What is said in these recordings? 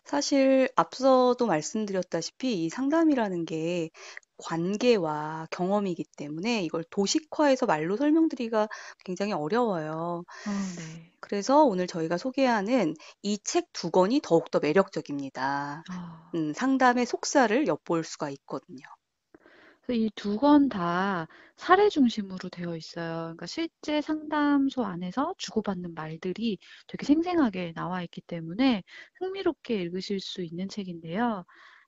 사실 앞서도 말씀드렸다시피 이 상담이라는 게 관계와 경험이기 때문에 이걸 도식화해서 말로 설명드리기가 굉장히 어려워요. 네. 그래서 오늘 저희가 소개하는 이 책 두 권이 더욱더 매력적입니다. 아. 상담의 속살을 엿볼 수가 있거든요. 그래서 이 두 권 다 사례 중심으로 되어 있어요. 그러니까 실제 상담소 안에서 주고받는 말들이 되게 생생하게 나와 있기 때문에 흥미롭게 읽으실 수 있는 책인데요.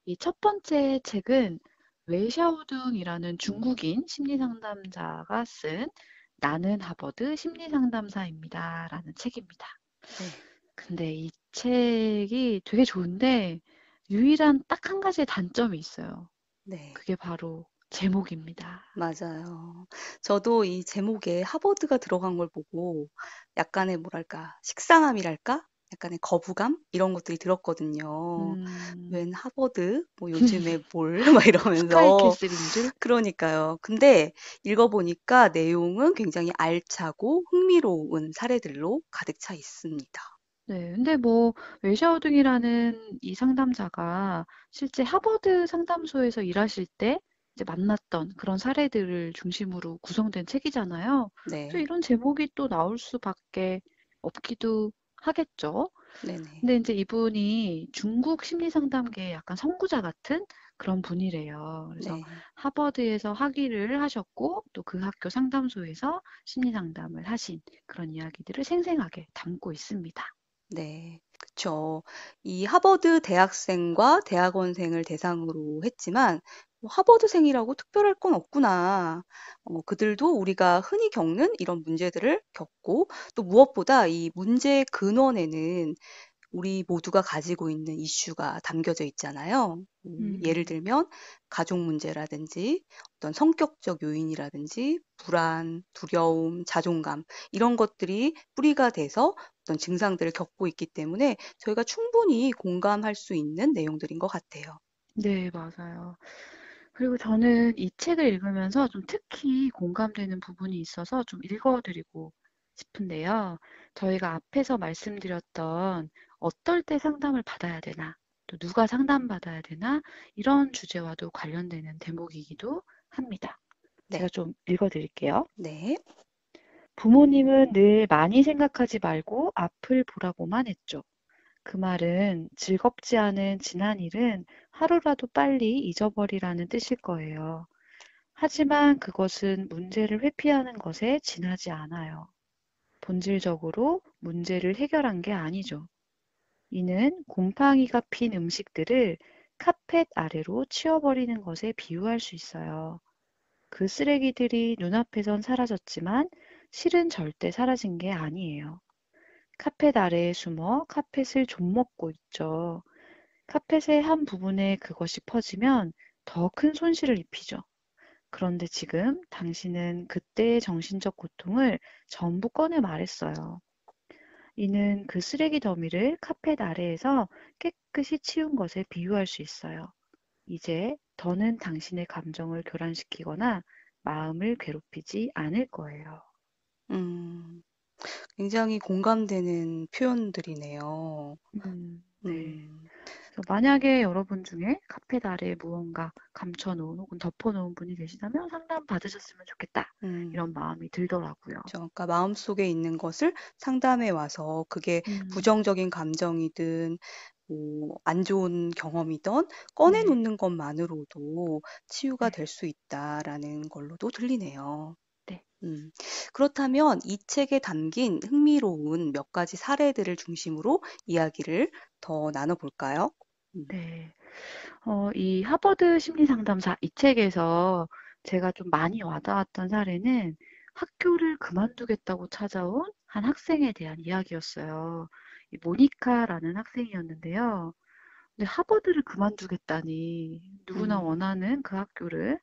이 첫 번째 책은 웨샤오둥이라는 중국인 심리 상담자가 쓴 나는 하버드 심리 상담사입니다라는 책입니다. 네. 근데 이 책이 되게 좋은데 유일한 딱 한 가지의 단점이 있어요. 네. 그게 바로 제목입니다. 맞아요. 저도 이 제목에 하버드가 들어간 걸 보고 약간의 뭐랄까, 식상함이랄까? 약간의 거부감? 이런 것들이 들었거든요. 음, 웬 하버드? 뭐 요즘에 뭘? 막 이러면서. 스카이캐슬인 줄? 그러니까요. 근데 읽어보니까 내용은 굉장히 알차고 흥미로운 사례들로 가득 차 있습니다. 네, 근데 뭐 웨샤오둥이라는 이 상담자가 실제 하버드 상담소에서 일하실 때 이제 만났던 그런 사례들을 중심으로 구성된 책이잖아요. 그래서 네. 이런 제목이 또 나올 수밖에 없기도 하겠죠. 네네. 근데 이제 이분이 중국 심리 상담계의 약간 선구자 같은 그런 분이래요. 그래서 네. 하버드에서 학위를 하셨고 또 그 학교 상담소에서 심리 상담을 하신 그런 이야기들을 생생하게 담고 있습니다. 네. 그쵸. 이 하버드 대학생과 대학원생을 대상으로 했지만 뭐 '하버드생이라고 특별할 건 없구나. 그들도 우리가 흔히 겪는 이런 문제들을 겪고 또 무엇보다 이 문제의 근원에는 우리 모두가 가지고 있는 이슈가 담겨져 있잖아요. 예를 음, 들면 가족 문제라든지 어떤 성격적 요인이라든지 불안, 두려움, 자존감 이런 것들이 뿌리가 돼서 어떤 증상들을 겪고 있기 때문에 저희가 충분히 공감할 수 있는 내용들인 것 같아요. 네, 맞아요. 그리고 저는 이 책을 읽으면서 좀 특히 공감되는 부분이 있어서 좀 읽어드리고 싶은데요. 저희가 앞에서 말씀드렸던 어떨 때 상담을 받아야 되나, 또 누가 상담받아야 되나, 이런 주제와도 관련되는 대목이기도 합니다. 제가 네. 좀 읽어드릴게요. 네. 부모님은 늘 많이 생각하지 말고 앞을 보라고만 했죠. 그 말은 즐겁지 않은 지난 일은 하루라도 빨리 잊어버리라는 뜻일 거예요. 하지만 그것은 문제를 회피하는 것에 지나지 않아요. 본질적으로 문제를 해결한 게 아니죠. 이는 곰팡이가 핀 음식들을 카펫 아래로 치워버리는 것에 비유할 수 있어요. 그 쓰레기들이 눈앞에선 사라졌지만 실은 절대 사라진 게 아니에요. 카펫 아래에 숨어 카펫을 좀먹고 있죠. 카펫의 한 부분에 그것이 퍼지면 더 큰 손실을 입히죠. 그런데 지금 당신은 그때의 정신적 고통을 전부 꺼내 말했어요. 이는 그 쓰레기 더미를 카펫 아래에서 깨끗이 치운 것에 비유할 수 있어요. 이제 더는 당신의 감정을 교란시키거나 마음을 괴롭히지 않을 거예요. 음. 굉장히 공감되는 표현들이네요. 네. 음. 그래서 만약에 여러분 중에 카펫 아래에 무언가 감춰놓은 혹은 덮어놓은 분이 계시다면 상담 받으셨으면 좋겠다. 이런 음. 마음이 들더라고요. 그러니까 마음속에 있는 것을 상담해 와서 그게 음, 부정적인 감정이든 뭐 안 좋은 경험이든 꺼내 네, 놓는 것만으로도 치유가 네, 될 수 있다라는 걸로도 들리네요. 네, 음. 그렇다면 이 책에 담긴 흥미로운 몇 가지 사례들을 중심으로 이야기를 더 나눠 볼까요? 네. 이 하버드 심리 상담사 이 책에서 제가 좀 많이 와닿았던 사례는 학교를 그만두겠다고 찾아온 한 학생에 대한 이야기였어요. 이 모니카라는 학생이었는데요. 근데 하버드를 그만두겠다니 누구나 음. 원하는 그 학교를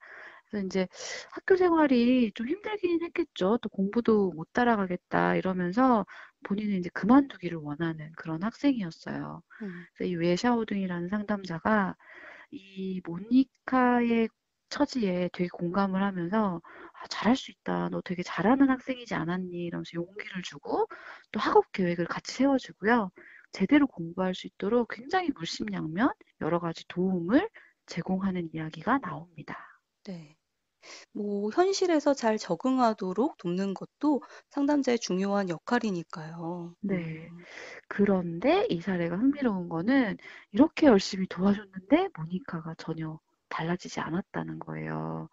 그래서 이제 학교 생활이 좀 힘들긴 했겠죠. 또 공부도 못 따라가겠다 이러면서 본인은 이제 그만두기를 원하는 그런 학생이었어요. 음. 그래서 이 웨샤오등이라는 상담자가 이 모니카의 처지에 되게 공감을 하면서 아, 잘할 수 있다. 너 되게 잘하는 학생이지 않았니? 이러면서 용기를 주고 또 학업 계획을 같이 세워주고요. 제대로 공부할 수 있도록 굉장히 물심양면 여러 가지 도움을 제공하는 이야기가 나옵니다. 네. 뭐 현실에서 잘 적응하도록 돕는 것도 상담자의 중요한 역할이니까요. 네. 그런데 이 사례가 흥미로운 거는 이렇게 열심히 도와줬는데 모니카가 전혀 달라지지 않았다는 거예요.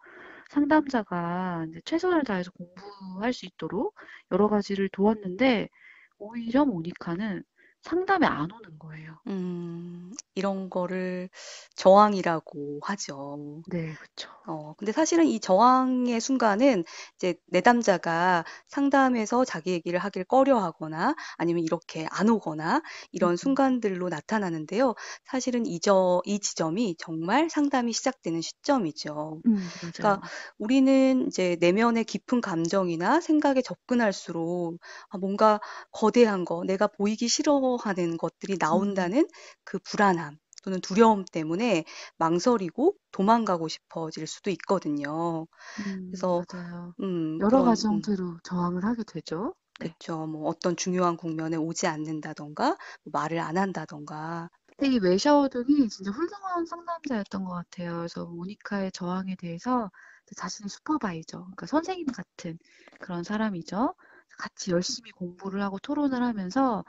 상담자가 이제 최선을 다해서 공부할 수 있도록 여러 가지를 도왔는데 오히려 모니카는 상담에 안 오는 거예요. 이런 거를 저항이라고 하죠. 네, 그쵸. 근데 사실은 이 저항의 순간은 이제 내담자가 상담에서 자기 얘기를 하길 꺼려하거나 아니면 이렇게 안 오거나 이런 음, 순간들로 나타나는데요. 사실은 이 지점이 정말 상담이 시작되는 시점이죠. 그러니까 맞아요. 우리는 이제 내면의 깊은 감정이나 생각에 접근할수록 뭔가 거대한 거, 내가 보이기 싫어하는 것들이 음, 나온다는 그 불안함 또는 두려움 때문에 망설이고 도망가고 싶어질 수도 있거든요. 그래서 맞아요. 여러 그런 가지 형태로 저항을 하게 되죠. 네. 그쵸. 뭐 어떤 중요한 국면에 오지 않는다던가 뭐 말을 안 한다던가. 근데 이 웨샤오등이 진짜 훌륭한 상담자였던 것 같아요. 그래서 모니카의 저항에 대해서 자신의 슈퍼바이저, 그러니까 선생님 같은 그런 사람이죠. 같이 열심히 공부를 하고 토론을 하면서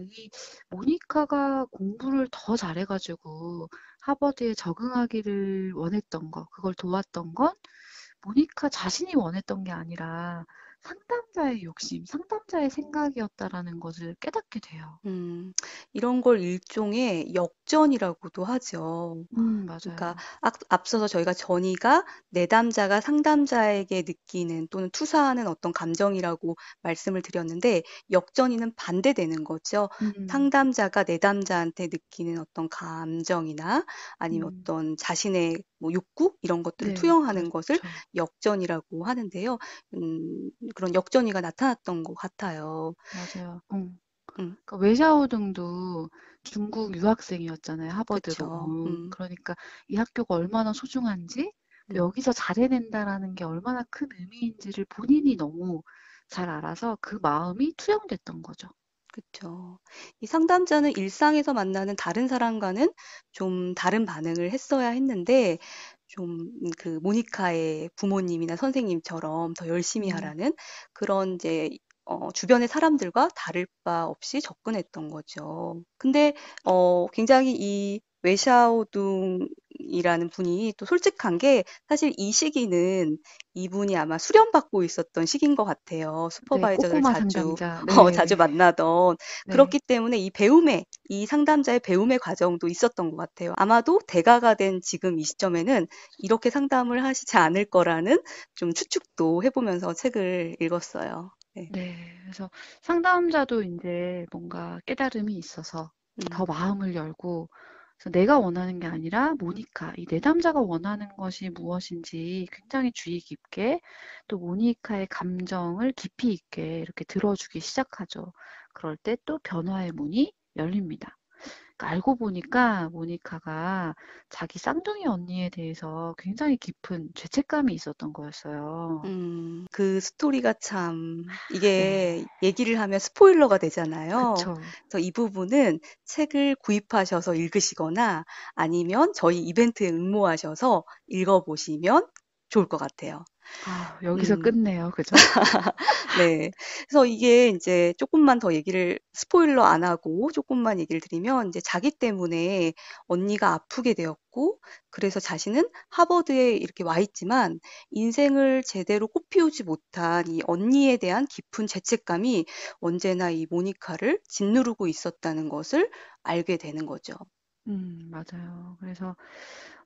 이 모니카가 공부를 더 잘해가지고 하버드에 적응하기를 원했던 거, 그걸 도왔던 건 모니카 자신이 원했던 게 아니라 상담자의 욕심, 상담자의 생각이었다라는 것을 깨닫게 돼요. 음, 이런 걸 일종의 역전이라고도 하죠. 그러니까 맞아요. 앞서서 저희가 전이가 내담자가 상담자에게 느끼는 또는 투사하는 어떤 감정이라고 말씀을 드렸는데 역전이는 반대되는 거죠. 음. 상담자가 내담자한테 느끼는 어떤 감정이나 아니면 음. 어떤 자신의 뭐 욕구 이런 것들을 네. 투영하는 것을 그렇죠. 역전이라고 하는데요. 그런 역전이가 나타났던 것 같아요. 맞아요. 음, 그러니까 웨샤오등도 중국 유학생이었잖아요. 하버드로 그쵸. 온. 그러니까 이 학교가 얼마나 소중한지, 또 음. 여기서 잘해낸다라는 게 얼마나 큰 의미인지를 본인이 너무 잘 알아서 그 마음이 투영됐던 거죠. 그쵸. 이 상담자는 일상에서 만나는 다른 사람과는 좀 다른 반응을 했어야 했는데, 좀 그 모니카의 부모님이나 선생님처럼 더 열심히 음. 하라는 그런 이제 주변의 사람들과 다를 바 없이 접근했던 거죠. 근데 굉장히 이 웨샤오둥이라는 분이 또 솔직한 게 사실 이 시기는 이분이 아마 수련받고 있었던 시기인 것 같아요. 네. 슈퍼바이저를 꼬꼬마 자주 상담자. 자주 네. 만나던 네. 그렇기 때문에 이 상담자의 배움의 과정도 있었던 것 같아요. 아마도 대가가 된 지금 이 시점에는 이렇게 상담을 하시지 않을 거라는 좀 추측도 해보면서 책을 읽었어요. 네. 네. 그래서 상담자도 이제 뭔가 깨달음이 있어서 더 음, 마음을 열고, 그래서 내가 원하는 게 아니라 모니카, 이 내담자가 원하는 것이 무엇인지 굉장히 주의 깊게, 또 모니카의 감정을 깊이 있게 이렇게 들어주기 시작하죠. 그럴 때 또 변화의 문이 열립니다. 그러니까 알고 보니까 모니카가 자기 쌍둥이 언니에 대해서 굉장히 깊은 죄책감이 있었던 거였어요. 그 스토리가 참, 네. 이게 얘기를 하면 스포일러가 되잖아요. 그쵸. 그래서 이 부분은 책을 구입하셔서 읽으시거나 아니면 저희 이벤트에 응모하셔서 읽어보시면 좋을 것 같아요. 여기서 음. 끝내요. 그죠? 네. 그래서 이게 인제 쪼끔만 더 얘기를 스포일러 안 하고 쪼끔만 얘기를 드리면 인제 자기 때문에 언니가 아프게 되었고 그래서 자신은 하버드에 이렇게 와 있지만 인생을 제대로 꽃피우지 못한 이 언니에 대한 깊은 죄책감이 언제나 이 모니카를 짓누르고 있었다는 것을 알게 되는 거죠. 맞아요. 그래서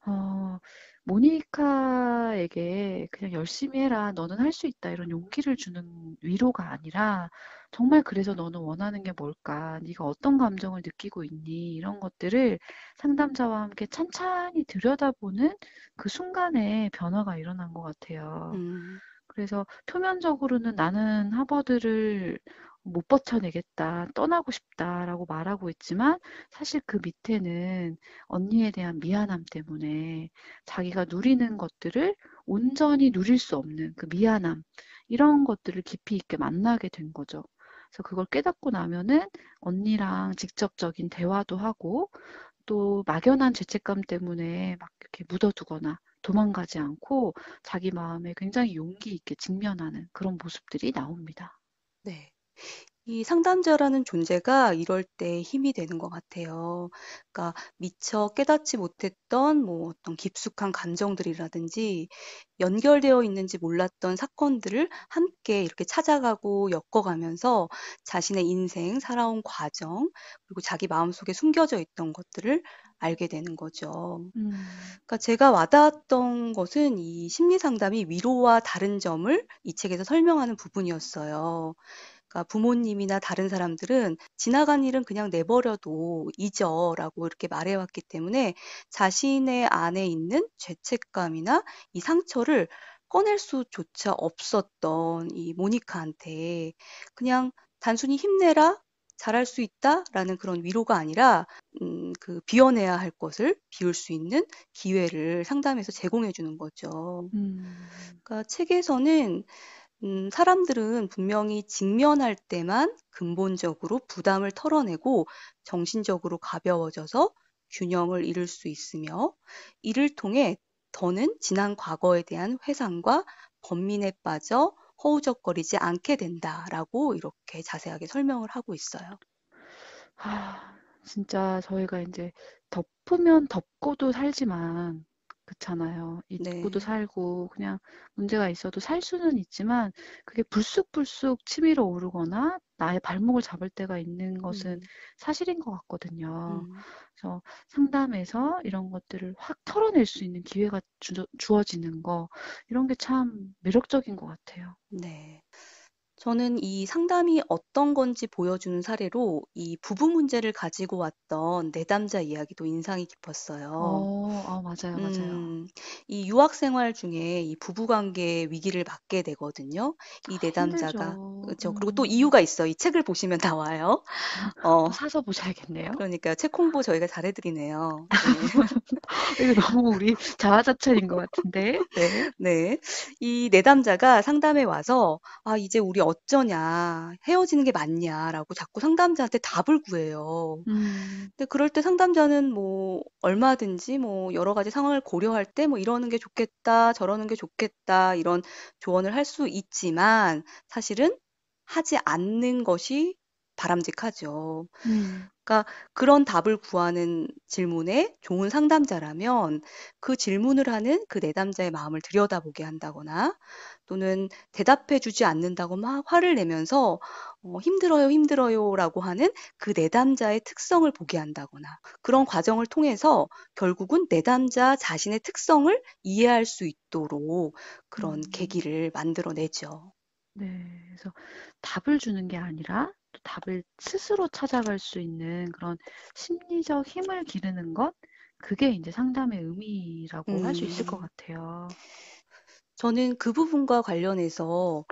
어 모니카에게 그냥 "열심히 해라. 너는 할 수 있다." 이런 용기를 주는 위로가 아니라 정말 "그래서 너는 원하는 게 뭘까? 네가 어떤 감정을 느끼고 있니?" 이런 것들을 상담자와 함께 찬찬히 들여다보는 그 순간에 변화가 일어난 것 같아요. 음. 그래서 표면적으로는 "나는 하버드를 못 버텨내겠다. 떠나고 싶다."라고 말하고 있지만 사실 그 밑에는 언니에 대한 미안함 때문에 자기가 누리는 것들을 온전히 누릴 수 없는 그 미안함, 이런 것들을 깊이 있게 만나게 된 거죠. 그래서 그걸 깨닫고 나면은 언니랑 직접적인 대화도 하고 또 막연한 죄책감 때문에 막 이렇게 묻어두거나 도망가지 않고 자기 마음에 굉장히 용기 있게 직면하는 그런 모습들이 나옵니다. 네. 이 상담자라는 존재가 이럴 때 힘이 되는 것 같아요. 그러니까 미처 깨닫지 못했던 뭐 어떤 깊숙한 감정들이라든지 연결되어 있는지 몰랐던 사건들을 함께 이렇게 찾아가고 엮어가면서 자신의 인생, 살아온 과정, 그리고 자기 마음속에 숨겨져 있던 것들을 알게 되는 거죠. 음, 그러니까 제가 와닿았던 것은 이 심리 상담이 위로와 다른 점을 이 책에서 설명하는 부분이었어요. 그러니까 부모님이나 다른 사람들은 지나간 일은 그냥 내버려도 잊어라고 이렇게 말해왔기 때문에 자신의 안에 있는 죄책감이나 이 상처를 꺼낼 수조차 없었던 이 모니카한테 그냥 단순히 힘내라, 잘할 수 있다라는 그런 위로가 아니라 그 비워내야 할 것을 비울 수 있는 기회를 상담에서 제공해 주는 거죠. 음, 그러니까 책에서는 사람들은 분명히 직면할 때만 근본적으로 부담을 털어내고 정신적으로 가벼워져서 균형을 잃을 수 있으며 이를 통해 더는 지난 과거에 대한 회상과 번민에 빠져 허우적거리지 않게 된다라고 이렇게 자세하게 설명을 하고 있어요. 진짜 저희가 이제 덮으면 덮고도 살지만, 그렇잖아요. 잊고도 네. 살고, 그냥 문제가 있어도 살 수는 있지만, 그게 불쑥불쑥 치밀어 오르거나, 나의 발목을 잡을 때가 있는 것은 음, 사실인 것 같거든요. 음, 그래서 상담에서 이런 것들을 확 털어낼 수 있는 기회가 주어지는 거, 이런 게 참 매력적인 것 같아요. 네. 저는 이 상담이 어떤 건지 보여주는 사례로 이 부부 문제를 가지고 왔던 내담자 이야기도 인상이 깊었어요. 맞아요, 맞아요. 음, 이 유학 생활 중에 이 부부 관계의 위기를 맞게 되거든요. 이 내담자가. 힘들죠. 그렇죠. 그리고 또 이유가 있어. 이 책을 보시면 나와요. 어, 사서 보셔야겠네요. 그러니까요. 책 홍보 저희가 잘해드리네요. 네. 이거 너무 우리 자아자찬인 것 같은데. 네. 네. 이 내담자가 상담에 와서 아, 이제 우리 어쩌냐, 헤어지는 게 맞냐라고 자꾸 상담자한테 답을 구해요. 음, 근데 그럴 때 상담자는 뭐 얼마든지 뭐 여러 가지 상황을 고려할 때 뭐 이러는 게 좋겠다, 저러는 게 좋겠다, 이런 조언을 할 수 있지만 사실은 하지 않는 것이 바람직하죠. 음, 그러니까 그런 답을 구하는 질문에 좋은 상담자라면 그 질문을 하는 그 내담자의 마음을 들여다보게 한다거나 또는 대답해 주지 않는다고 막 화를 내면서 힘들어요, 힘들어요라고 하는 그 내담자의 특성을 보게 한다거나 그런 과정을 통해서 결국은 내담자 자신의 특성을 이해할 수 있도록 그런 음. 계기를 만들어내죠. 네. 그래서 답을 주는 게 아니라 또 답을 스스로 찾아갈 수 있는 그런 심리적 힘을 기르는 것, 그게 이제 상담의 의미라고 할 수 있을 것 음, 같아요. 저는 그 부분과 관련해서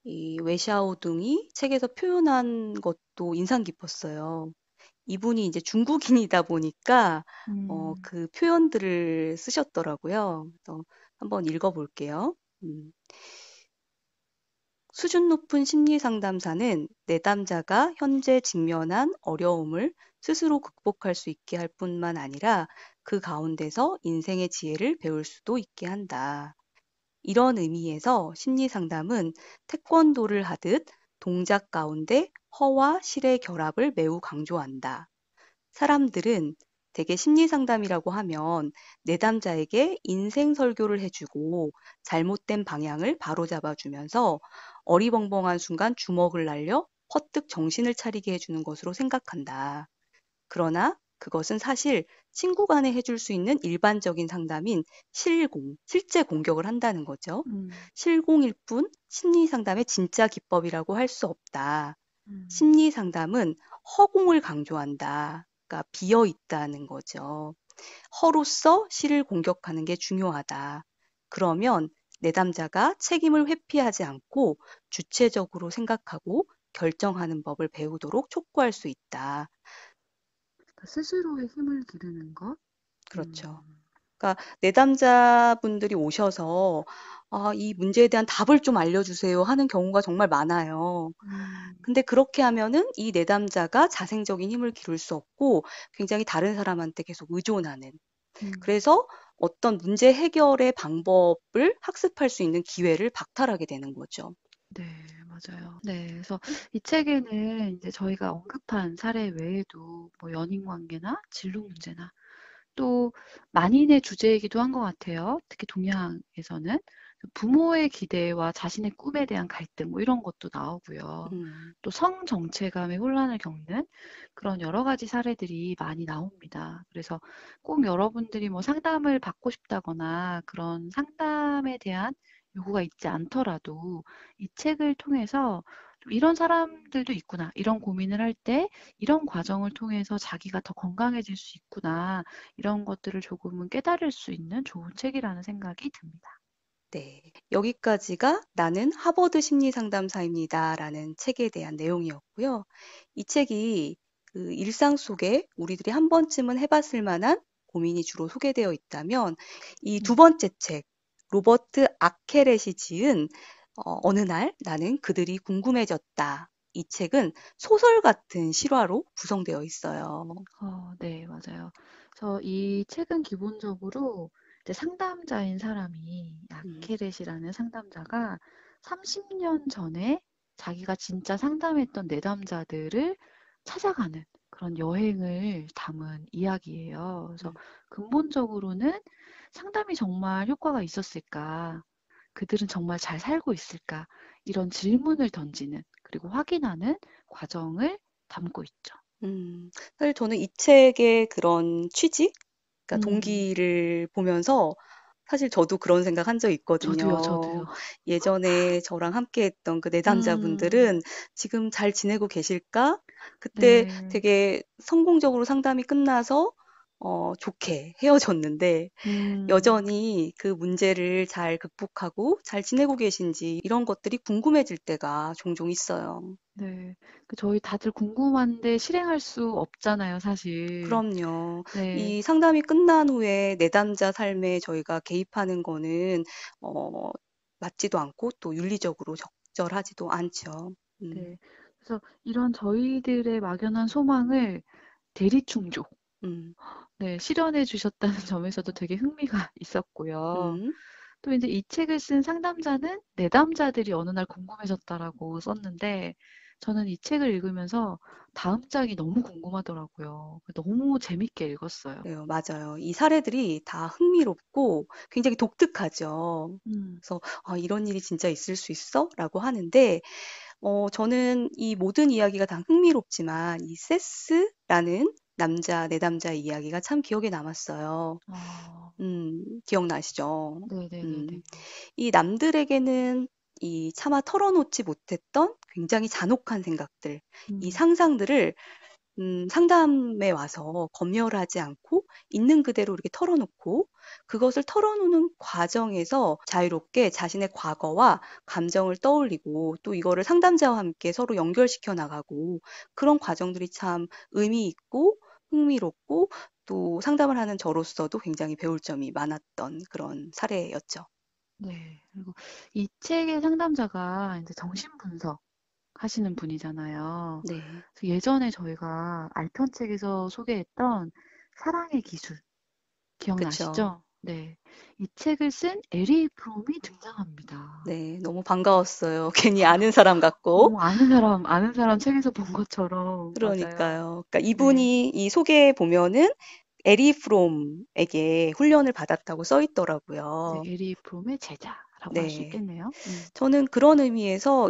이 웨샤오둥이 책에서 표현한 것도 인상 깊었어요. 이분이 이제 중국인이다 보니까 음, 그 표현들을 쓰셨더라고요. 그래서 한번 읽어볼게요. 수준 높은 심리 상담사는 내담자가 현재 직면한 어려움을 스스로 극복할 수 있게 할 뿐만 아니라 그 가운데서 인생의 지혜를 배울 수도 있게 한다. 이런 의미에서 심리 상담은 태권도를 하듯 동작 가운데 허와 실의 결합을 매우 강조한다. 사람들은 대개 심리 상담이라고 하면 내담자에게 인생 설교를 해주고 잘못된 방향을 바로잡아 주면서 어리벙벙한 순간 주먹을 날려 퍼뜩 정신을 차리게 해주는 것으로 생각한다. 그러나 그것은 사실 친구 간에 해줄 수 있는 일반적인 상담인 실공, 실제 공격을 한다는 거죠. 음, 실공일 뿐 심리 상담의 진짜 기법이라고 할 수 없다. 음. 심리 상담은 허공을 강조한다. 그러니까 비어 있다는 거죠. 허로서 실을 공격하는 게 중요하다. 그러면 내담자가 책임을 회피하지 않고 주체적으로 생각하고 결정하는 법을 배우도록 촉구할 수 있다. 그러니까 스스로의 힘을 기르는 것. 그렇죠. 음. 그러니까 내담자분들이 오셔서 이 문제에 대한 답을 좀 알려주세요 하는 경우가 정말 많아요. 음, 근데 그렇게 하면은 이 내담자가 자생적인 힘을 기를 수 없고 굉장히 다른 사람한테 계속 의존하는. 음. 그래서 어떤 문제 해결의 방법을 학습할 수 있는 기회를 박탈하게 되는 거죠. 네, 맞아요. 네, 그래서 이 책에는 이제 저희가 언급한 사례 외에도 뭐 연인 관계나 진로 문제나 또 만인의 주제이기도 한 것 같아요. 특히 동양에서는 부모의 기대와 자신의 꿈에 대한 갈등 뭐 이런 것도 나오고요. 음, 또 성정체감의 혼란을 겪는 그런 여러 가지 사례들이 많이 나옵니다. 그래서 꼭 여러분들이 뭐 상담을 받고 싶다거나 그런 상담에 대한 요구가 있지 않더라도 이 책을 통해서 좀 이런 사람들도 있구나. 이런 고민을 할 때 이런 과정을 통해서 자기가 더 건강해질 수 있구나. 이런 것들을 조금은 깨달을 수 있는 좋은 책이라는 생각이 듭니다. 네. 여기까지가 나는 하버드 심리상담사입니다라는 책에 대한 내용이었고요. 이 책이 그 일상 속에 우리들이 한 번쯤은 해봤을 만한 고민이 주로 소개되어 있다면 이 두 음. 번째 책, 로버트 아케렛이 지은 어느 날 나는 그들이 궁금해졌다. 이 책은 소설 같은 실화로 구성되어 있어요. 네, 맞아요. 그래서 이 책은 기본적으로 이제 상담자인 사람이 음, 아케렛이라는 상담자가 30년 전에 자기가 진짜 상담했던 내담자들을 찾아가는 그런 여행을 담은 이야기예요. 그래서 음, 근본적으로는 상담이 정말 효과가 있었을까? 그들은 정말 잘 살고 있을까? 이런 질문을 던지는 그리고 확인하는 과정을 담고 있죠. 사실 저는 이 책의 그런 취지, 그러니까 음. 동기를 보면서 사실 저도 그런 생각 한 적 저도요, 저도요. 있거든요. 예전에 저랑 함께 했던 그 음, 내담자분들은 지금 잘 지내고 계실까? 그때 네. 되게 성공적으로 상담이 끝나서 좋게 헤어졌는데 음, 여전히 그 문제를 잘 극복하고 잘 지내고 계신지 이런 것들이 궁금해질 때가 종종 있어요. 네. 저희 다들 궁금한데 실행할 수 없잖아요, 사실. 그럼요. 네, 이 상담이 끝난 후에 내담자 삶에 저희가 개입하는 거는 어, 맞지도 않고 또 윤리적으로 적절하지도 않죠. 네. 그래서 이런 저희들의 막연한 소망을 대리충족, 음, 네, 실현해 주셨다는 점에서도 되게 흥미가 있었고요. 음. 또 이제 이 책을 쓴 상담자는 내담자들이 어느 날 궁금해졌다라고 썼는데, 저는 이 책을 읽으면서 다음 장이 너무 궁금하더라고요. 너무 재밌게 읽었어요. 그래요, 맞아요. 이 사례들이 다 흥미롭고 굉장히 독특하죠. 음, 그래서 이런 일이 진짜 있을 수 있어? 라고 하는데 저는 이 모든 이야기가 다 흥미롭지만 이 세스라는 남자, 내담자 이야기가 참 기억에 남았어요. 아, 기억나시죠? 네네네네. 음, 이 남들에게는 이 차마 털어놓지 못했던 굉장히 잔혹한 생각들, 이 음, 상상들을 상담에 와서 검열하지 않고 있는 그대로 이렇게 털어놓고 그것을 털어놓는 과정에서 자유롭게 자신의 과거와 감정을 떠올리고 또 이거를 상담자와 함께 서로 연결시켜 나가고 그런 과정들이 참 의미 있고 흥미롭고 또 상담을 하는 저로서도 굉장히 배울 점이 많았던 그런 사례였죠. 네. 그리고 이 책의 상담자가 이제 정신분석 하시는 분이잖아요. 네, 그래서 예전에 저희가 알편 책에서 소개했던 사랑의 기술 그쵸. 기억나시죠? 네. 이 책을 쓴 에리 프롬이 등장합니다. 네, 너무 반가웠어요. 괜히 아는 사람 같고. 아는 사람 책에서 본 것처럼, 맞아요. 그러니까요. 그러니까 네. 이분이 이 소개에 보면은 에리 프롬에게 훈련을 받았다고 써 네, 있더라고요. 에리 프롬의 제자라고 할 수 네. 있겠네요. 저는 그런 의미에서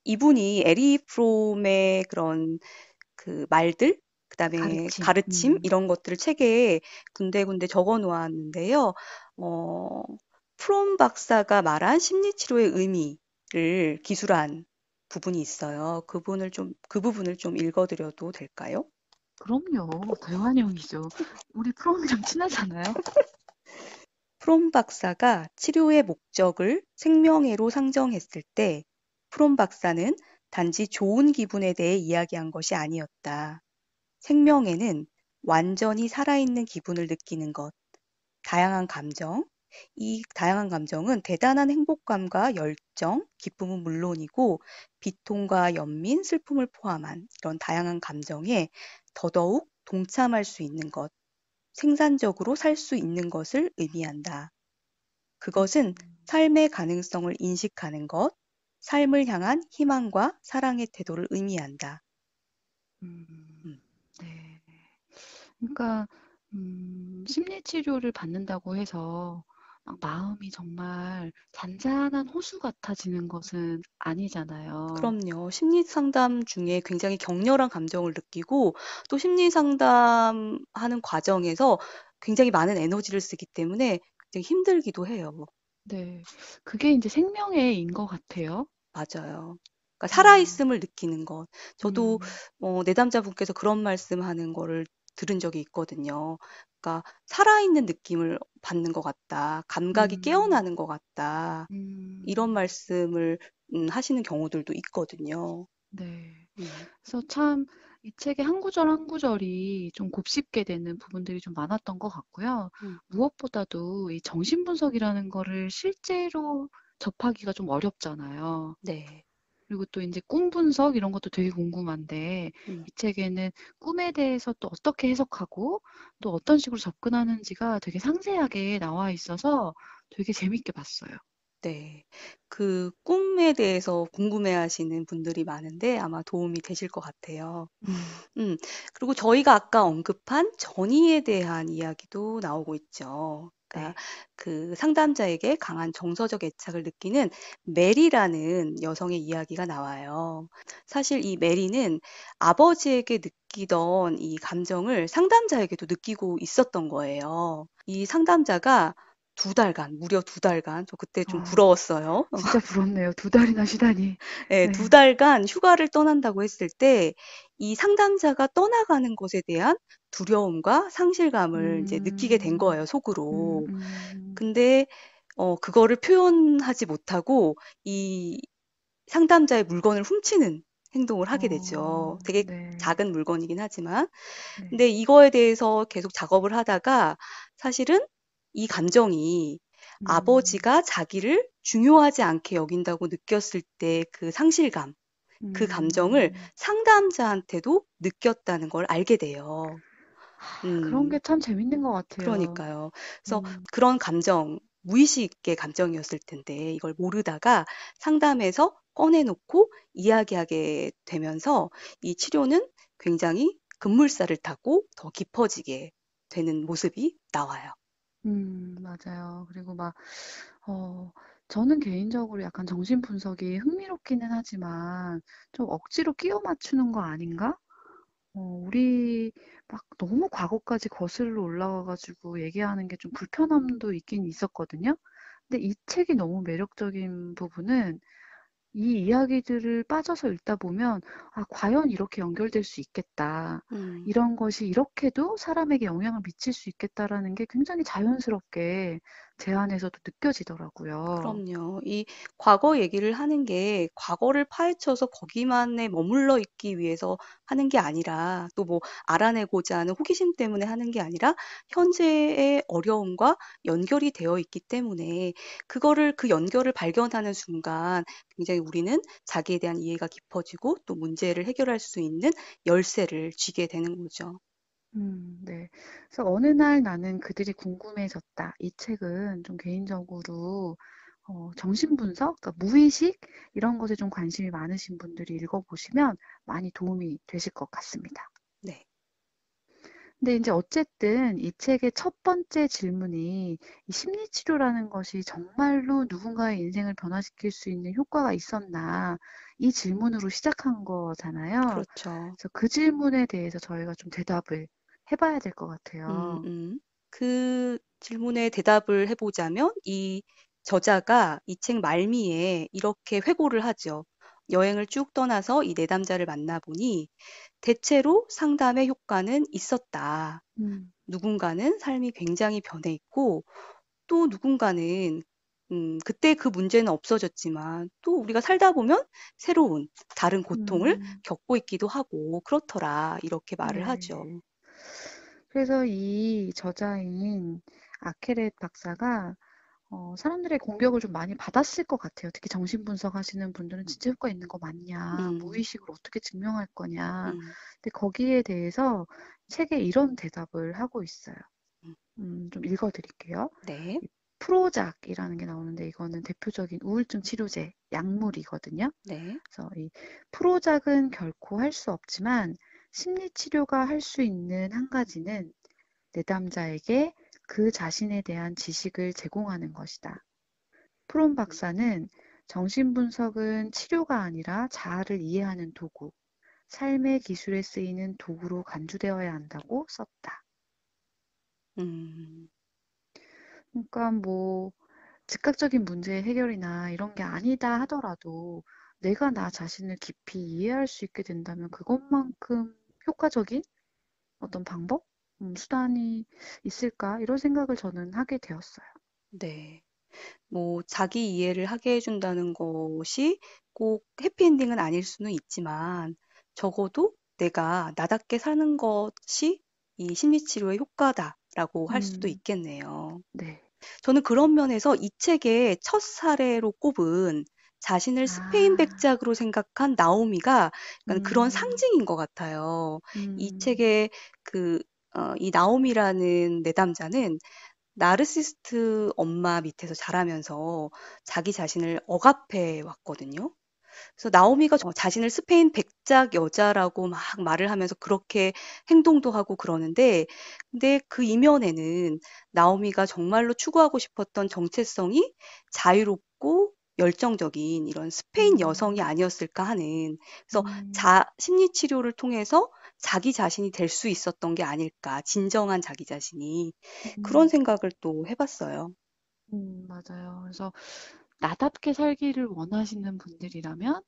이분이 에리 프롬의 그런 그 말들, 그다음에 가르침. 가르침 이런 것들을 책에 군데군데 적어 놓았는데요. 어, 프롬 박사가 말한 심리치료의 의미를 기술한 부분이 있어요. 그 부분을 좀 읽어드려도 될까요? 그럼요. 대환영이죠. 우리 프롬이랑 친하잖아요. 프롬 박사가 치료의 목적을 생명애로 상정했을 때, 프롬 박사는 단지 좋은 기분에 대해 이야기한 것이 아니었다. 생명애는 완전히 살아있는 기분을 느끼는 것, 다양한 감정. 이 다양한 감정은 대단한 행복감과 열정, 기쁨은 물론이고 비통과 연민, 슬픔을 포함한 이런 다양한 감정에 더더욱 동참할 수 있는 것, 생산적으로 살 수 있는 것을 의미한다. 그것은 삶의 가능성을 인식하는 것, 삶을 향한 희망과 사랑의 태도를 의미한다. 음, 음, 네. 그러니까 심리 치료를 받는다고 해서 막 마음이 정말 잔잔한 호수 같아지는 것은 아니잖아요. 그럼요. 심리 상담 중에 굉장히 격렬한 감정을 느끼고 또 심리 상담하는 과정에서 굉장히 많은 에너지를 쓰기 때문에 굉장히 힘들기도 해요. 네. 그게 이제 생명의인 것 같아요. 맞아요. 그러니까 음, 살아있음을 느끼는 것. 저도 음, 내담자분께서 그런 말씀하는 거를 들은 적이 있거든요. 그러니까 살아있는 느낌을 받는 것 같다. 감각이 음, 깨어나는 것 같다. 이런 음, 말씀을 하시는 경우들도 있거든요. 네. 음, 그래서 참 이 책의 한 구절 한 구절이 좀 곱씹게 되는 부분들이 좀 많았던 것 같고요. 음, 무엇보다도 이 정신분석이라는 거를 실제로 접하기가 좀 어렵잖아요. 네. 그리고 또 이제 꿈 분석 이런 것도 되게 궁금한데 음. 이 책에는 꿈에 대해서 또 어떻게 해석하고 또 어떤 식으로 접근하는지가 되게 상세하게 나와 있어서 되게 재밌게 봤어요. 네. 그 꿈에 대해서 궁금해하시는 분들이 많은데 아마 도움이 되실 것 같아요. 음. 그리고 저희가 아까 언급한 전이에 대한 이야기도 나오고 있죠. 그러니까 네. 그 상담자에게 강한 정서적 애착을 느끼는 메리라는 여성의 이야기가 나와요. 사실 이 메리는 아버지에게 느끼던 이 감정을 상담자에게도 느끼고 있었던 거예요. 이 상담자가 두 달간, 무려 두 달간, 저 그때 좀 아, 부러웠어요. 진짜 부럽네요. 두 달이나 쉬다니. 예, 두 네. 달간 휴가를 떠난다고 했을 때, 이 상담자가 떠나가는 것에 대한 두려움과 상실감을 이제 느끼게 된 음, 거예요, 음, 속으로. 음, 근데, 그거를 표현하지 못하고, 이 상담자의 물건을 훔치는 행동을 하게 되죠. 되게 네, 작은 물건이긴 하지만. 네. 근데 이거에 대해서 계속 작업을 하다가 사실은 이 감정이 음, 아버지가 자기를 중요하지 않게 여긴다고 느꼈을 때 그 상실감, 그 감정을 음. 상담자한테도 느꼈다는 걸 알게 돼요. 그런 게 음, 참 재밌는 것 같아요. 그러니까요. 그래서 음, 그런 감정, 무의식의 감정이었을 텐데 이걸 모르다가 상담에서 꺼내놓고 이야기하게 되면서 이 치료는 굉장히 급물살을 타고 더 깊어지게 되는 모습이 나와요. 맞아요. 그리고 막, 어, 저는 개인적으로 약간 정신분석이 흥미롭기는 하지만 좀 억지로 끼워 맞추는 거 아닌가? 우리 막 너무 과거까지 거슬러 올라가가지고 얘기하는 게 좀 불편함도 있긴 있었거든요. 근데 이 책이 너무 매력적인 부분은 이 이야기들을 빠져서 읽다 보면 '아 과연 이렇게 연결될 수 있겠다. 음. 이런 것이 이렇게도 사람에게 영향을 미칠 수 있겠다.'라는 게 굉장히 자연스럽게 제 안에서도 느껴지더라고요. 그럼요. 이 과거 얘기를 하는 게 과거를 파헤쳐서 거기만에 머물러 있기 위해서 하는 게 아니라 또 뭐 알아내고자 하는 호기심 때문에 하는 게 아니라 현재의 어려움과 연결이 되어 있기 때문에 그거를 그 연결을 발견하는 순간 굉장히 우리는 자기에 대한 이해가 깊어지고 또 문제를 해결할 수 있는 열쇠를 쥐게 되는 거죠. 네. 그래서 어느 날 나는 그들이 궁금해졌다. 이 책은 좀 개인적으로 정신분석, 그러니까 무의식 이런 것에 좀 관심이 많으신 분들이 읽어보시면 많이 도움이 되실 것 같습니다. 네. 근데 이제 어쨌든 이 책의 첫 번째 질문이 이 심리 치료라는 것이 정말로 누군가의 인생을 변화시킬 수 있는 효과가 있었나? 이 질문으로 시작한 거잖아요. 그렇죠. 그래서 그 질문에 대해서 저희가 좀 대답을 해봐야 될 것 음, 같아요. 음. 그 질문에 대답을 해보자면 이 저자가 이 책 말미에 이렇게 회고를 하죠. 여행을 쭉 떠나서 이 내담자를 만나보니 대체로 상담의 효과는 있었다. 음, 누군가는 삶이 굉장히 변해 있고 또 누군가는 그때 그 문제는 없어졌지만 또 우리가 살다 보면 새로운 다른 고통을 음, 겪고 있기도 하고 그렇더라. 이렇게 말을 네. 하죠. 그래서 이 저자인 아케렛 박사가 사람들의 공격을 좀 많이 받았을 것 같아요. 특히 정신분석 하시는 분들은 진짜 효과 있는 거 맞냐, 음, 무의식으로 어떻게 증명할 거냐. 음, 근데 거기에 대해서 책에 이런 대답을 하고 있어요. 음. 좀 읽어드릴게요. 네, 이 프로작이라는 게 나오는데 이거는 대표적인 우울증 치료제, 약물이거든요. 네, 그래서 이 프로작은 결코 할 수 없지만 심리치료가 할 수 있는 한 가지는 내담자에게 그 자신에 대한 지식을 제공하는 것이다. 프롬 박사는 정신분석은 치료가 아니라 자아를 이해하는 도구, 삶의 기술에 쓰이는 도구로 간주되어야 한다고 썼다. 음, 그러니까 뭐 즉각적인 문제 해결이나 이런 게 아니다 하더라도 내가 나 자신을 깊이 이해할 수 있게 된다면 그것만큼 효과적인 어떤 방법? 수단이 있을까? 이런 생각을 저는 하게 되었어요. 네. 뭐, 자기 이해를 하게 해준다는 것이 꼭 해피엔딩은 아닐 수는 있지만, 적어도 내가 나답게 사는 것이 이 심리치료의 효과다라고 할 수도 음, 있겠네요. 네. 저는 그런 면에서 이 책의 첫 사례로 꼽은 자신을 스페인 아, 백작으로 생각한 나오미가 약간 그런 음, 상징인 것 같아요. 이 음, 책의 그, 이 나오미라는 내담자는 나르시스트 엄마 밑에서 자라면서 자기 자신을 억압해 왔거든요. 그래서 나오미가 자신을 스페인 백작 여자라고 막 말을 하면서 그렇게 행동도 하고 그러는데, 근데 그 이면에는 나오미가 정말로 추구하고 싶었던 정체성이 자유롭고 열정적인 이런 스페인 여성이 음, 아니었을까 하는, 그래서 음, 심리 치료를 통해서 자기 자신이 될 수 있었던 게 아닐까, 진정한 자기 자신이. 그런 음, 생각을 또 해봤어요. 맞아요. 그래서 나답게 살기를 원하시는 분들이라면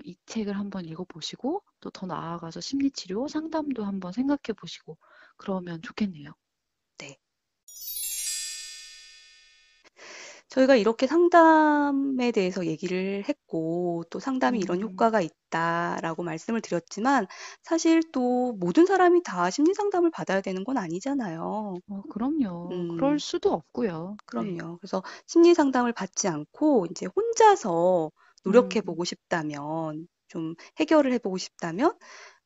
이 책을 한번 읽어보시고 또 더 나아가서 심리치료 상담도 한번 생각해 보시고 그러면 좋겠네요. 네. 저희가 이렇게 상담에 대해서 얘기를 했고, 또 상담이 이런 음, 효과가 있다라고 말씀을 드렸지만, 사실 또 모든 사람이 다 심리 상담을 받아야 되는 건 아니잖아요. 그럼요. 그럴 음, 수도 없고요. 네. 그럼요. 그래서 심리 상담을 받지 않고, 이제 혼자서 노력해 음, 보고 싶다면, 좀 해결을 해보고 싶다면,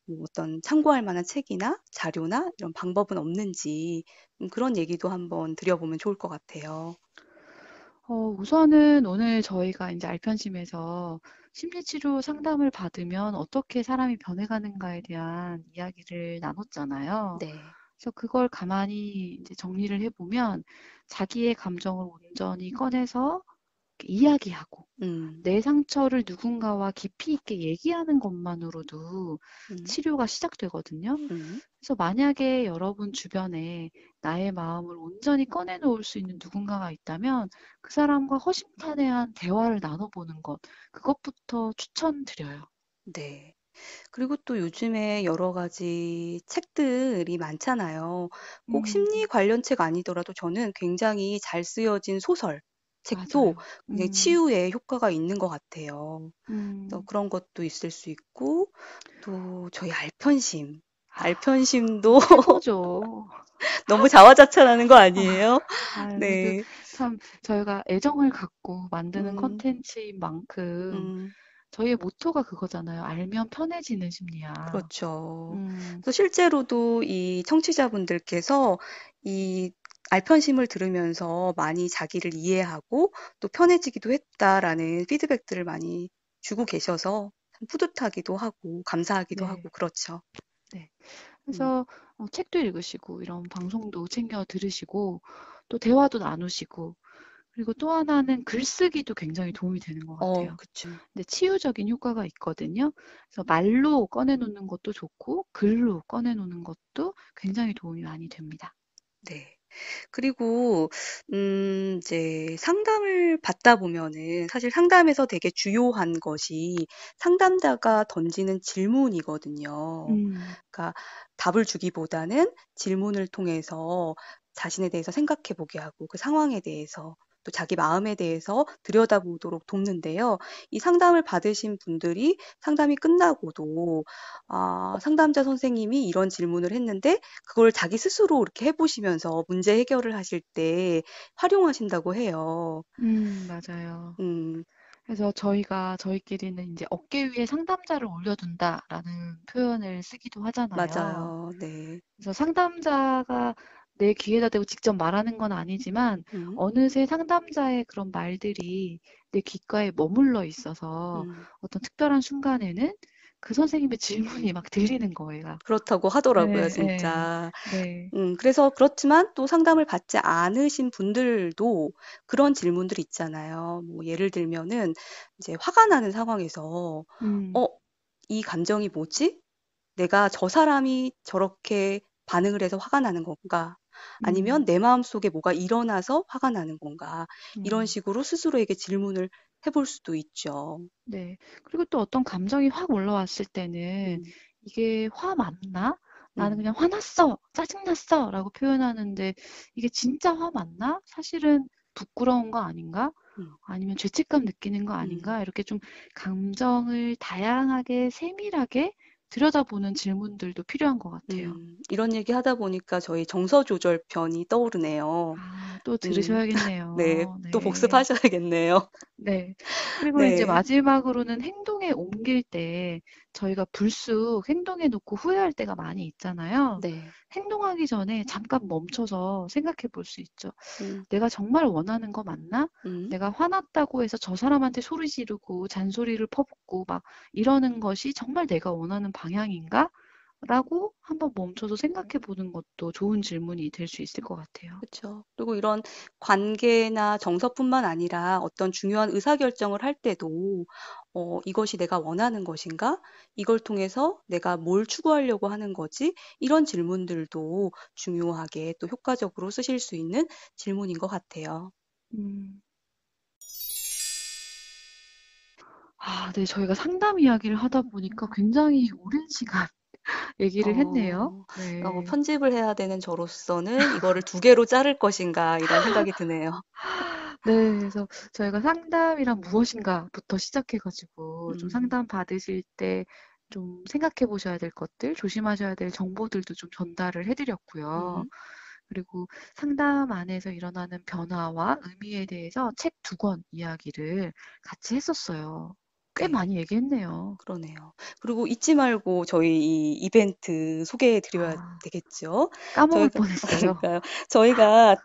뭐 어떤 참고할 만한 책이나 자료나 이런 방법은 없는지, 그런 얘기도 한번 드려보면 좋을 것 같아요. 우선은 오늘 저희가 이제 알편심에서 심리치료 상담을 받으면 어떻게 사람이 변해가는가에 대한 이야기를 나눴잖아요. 네. 그래서 그걸 가만히 이제 정리를 해보면 자기의 감정을 온전히 꺼내서 이렇게 이야기하고 음, 내 상처를 누군가와 깊이 있게 얘기하는 것만으로도 음, 치료가 시작되거든요. 음. 그래서 만약에 여러분 주변에 나의 마음을 온전히 꺼내놓을 수 있는 누군가가 있다면 그 사람과 허심탄회한 대화를 나눠보는 것, 그것부터 추천드려요. 네. 그리고 또 요즘에 여러 가지 책들이 많잖아요. 꼭 음, 심리 관련 책 아니더라도 저는 굉장히 잘 쓰여진 소설, 책도 맞아요. 굉장히 치유에 효과가 있는 것 같아요. 그래서 음, 그런 것도 있을 수 있고, 또 저희 알편심. 아, 알편심도 최고죠. 너무 자화자찬하는 거 아니에요? 그래도 네. 참 저희가 애정을 갖고 만드는 음, 컨텐츠인 만큼 음. 저희의 모토가 그거잖아요. 알면 편해지는 심리야. 그렇죠. 음, 그래서 실제로도 이 청취자분들께서 이 알편심을 들으면서 많이 자기를 이해하고 또 편해지기도 했다라는 피드백들을 많이 주고 계셔서 참 뿌듯하기도 하고 감사하기도 네, 하고 그렇죠. 네. 음. 그래서 책도 읽으시고 이런 방송도 챙겨 들으시고 또 대화도 나누시고 그리고 또 하나는 글쓰기도 굉장히 도움이 되는 것 같아요. 그쵸. 근데 치유적인 효과가 있거든요. 그래서 말로 꺼내놓는 것도 좋고 글로 꺼내놓는 것도 굉장히 도움이 많이 됩니다. 네. 그리고 이제 상담을 받다 보면은 사실 상담에서 되게 주요한 것이 상담자가 던지는 질문이거든요. 음, 그러니까 답을 주기보다는 질문을 통해서 자신에 대해서 생각해 보게 하고 그 상황에 대해서 또 자기 마음에 대해서 들여다보도록 돕는데요. 이 상담을 받으신 분들이 상담이 끝나고도 상담자 선생님이 이런 질문을 했는데 그걸 자기 스스로 이렇게 해보시면서 문제 해결을 하실 때 활용하신다고 해요. 맞아요. 음, 그래서 저희끼리는 이제 어깨 위에 상담자를 올려둔다라는 표현을 쓰기도 하잖아요. 맞아요. 네. 그래서 상담자가 내 귀에다 대고 직접 말하는 건 아니지만 음, 어느새 상담자의 그런 말들이 내 귓가에 머물러 있어서 음. 어떤 특별한 순간에는 그 선생님의 질문이 막 들리는 거예요. 그렇다고 하더라고요, 네, 네, 진짜. 네, 그래서 그렇지만 또 상담을 받지 않으신 분들도 그런 질문들이 있잖아요. 뭐 예를 들면은 이제 화가 나는 상황에서 음, 어, 이 감정이 뭐지? 내가 저 사람이 저렇게 반응을 해서 화가 나는 건가? 아니면 음, 내 마음속에 뭐가 일어나서 화가 나는 건가? 이런 음. 식으로 스스로에게 질문을 해볼 수도 있죠. 네. 그리고 또 어떤 감정이 확 올라왔을 때는 음, 이게 화 맞나? 나는 음, 그냥 화났어, 짜증났어 라고 표현하는데 이게 진짜 화 맞나? 사실은 부끄러운 거 아닌가? 음, 아니면 죄책감 느끼는 거 음. 아닌가? 이렇게 좀 감정을 다양하게 세밀하게 들여다보는 질문들도 필요한 것 같아요. 이런 얘기 하다 보니까 저희 정서 조절 편이 떠오르네요. 아, 또 음, 네, 들으셔야겠네요. 또 네. 복습하셔야겠네요. 네. 그리고 이제 네, 마지막으로는 행동에 옮길 때 저희가 불쑥 행동해 놓고 후회할 때가 많이 있잖아요. 네, 행동하기 전에 잠깐 멈춰서 생각해 볼 수 있죠. 음, '내가 정말 원하는 거 맞나? 음, 내가 화났다고 해서 저 사람한테 소리 지르고 잔소리를 퍼붓고 막 이러는 것이 정말 내가 원하는 방향인가?' 라고 한번 멈춰서 생각해 보는 것도 좋은 질문이 될 수 있을 것 같아요. 그렇죠. 그리고 이런 관계나 정서뿐만 아니라 어떤 중요한 의사결정을 할 때도 이것이 내가 원하는 것인가? 이걸 통해서 내가 뭘 추구하려고 하는 거지? 이런 질문들도 중요하게 또 효과적으로 쓰실 수 있는 질문인 것 같아요. 음. 아, 네. 저희가 상담 이야기를 하다 보니까 굉장히 오랜 시간 얘기를 했네요. 어, 네. 편집을 해야 되는 저로서는 이거를 두 개로 자를 것인가 이런 생각이 드네요. 네. 그래서 저희가 상담이란 무엇인가부터 시작해 가지고 좀 음, 상담 받으실 때 좀 생각해 보셔야 될 것들, 조심하셔야 될 정보들도 좀 전달을 해 드렸고요. 음, 그리고 상담 안에서 일어나는 변화와 의미에 대해서 책 두 권 이야기를 같이 했었어요. 꽤 네. 많이 얘기했네요. 그러네요. 그리고 잊지 말고 저희 이 이벤트 소개해 드려야 아, 되겠죠. 까먹을 저희가, 뻔했어요. 그러니까요. 저희가,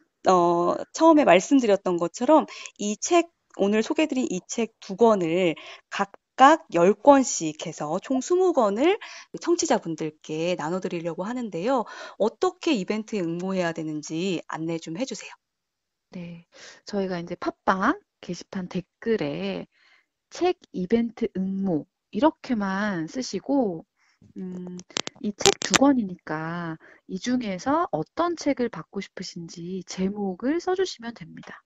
처음에 말씀드렸던 것처럼 이 책, 오늘 소개해드린 이 책 두 권을 각각 10권씩 해서 총 20권을 청취자분들께 나눠드리려고 하는데요. 어떻게 이벤트에 응모해야 되는지 안내 좀 해주세요. 네. 저희가 이제 팟빵 게시판 댓글에 책 이벤트 응모 이렇게만 쓰시고 이 책 두 권이니까 이 중에서 어떤 책을 받고 싶으신지 제목을 써주시면 됩니다.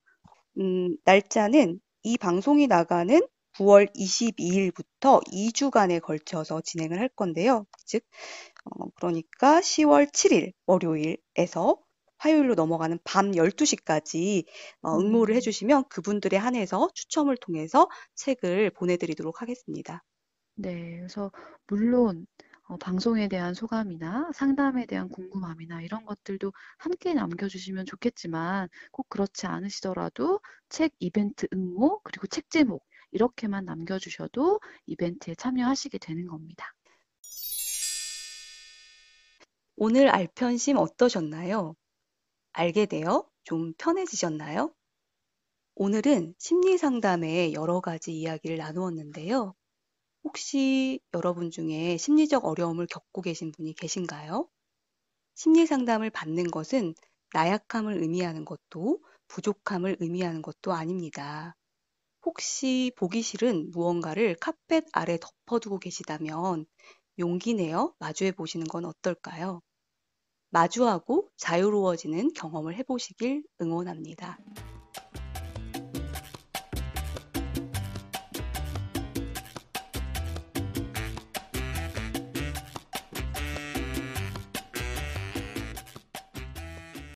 날짜는 이 방송이 나가는 9월 22일부터 2주간에 걸쳐서 진행을 할 건데요. 즉, 그러니까 10월 7일 월요일에서 화요일로 넘어가는 밤 12시까지 응모를 음, 해주시면 그분들에 한해서 추첨을 통해서 책을 보내드리도록 하겠습니다. 네. 그래서 물론 방송에 대한 소감이나 상담에 대한 궁금함이나 이런 것들도 함께 남겨주시면 좋겠지만 꼭 그렇지 않으시더라도 책 이벤트 응모 그리고 책 제목 이렇게만 남겨주셔도 이벤트에 참여하시게 되는 겁니다. 오늘 알편심 어떠셨나요? 알게 되어 좀 편해지셨나요? 오늘은 심리 상담의 여러 가지 이야기를 나누었는데요. 혹시 여러분 중에 심리적 어려움을 겪고 계신 분이 계신가요? 심리 상담을 받는 것은 나약함을 의미하는 것도 부족함을 의미하는 것도 아닙니다. 혹시 보기 싫은 무언가를 카펫 아래 덮어두고 계시다면 용기 내어 마주해 보시는 건 어떨까요? 마주하고 자유로워지는 경험을 해보시길 응원합니다.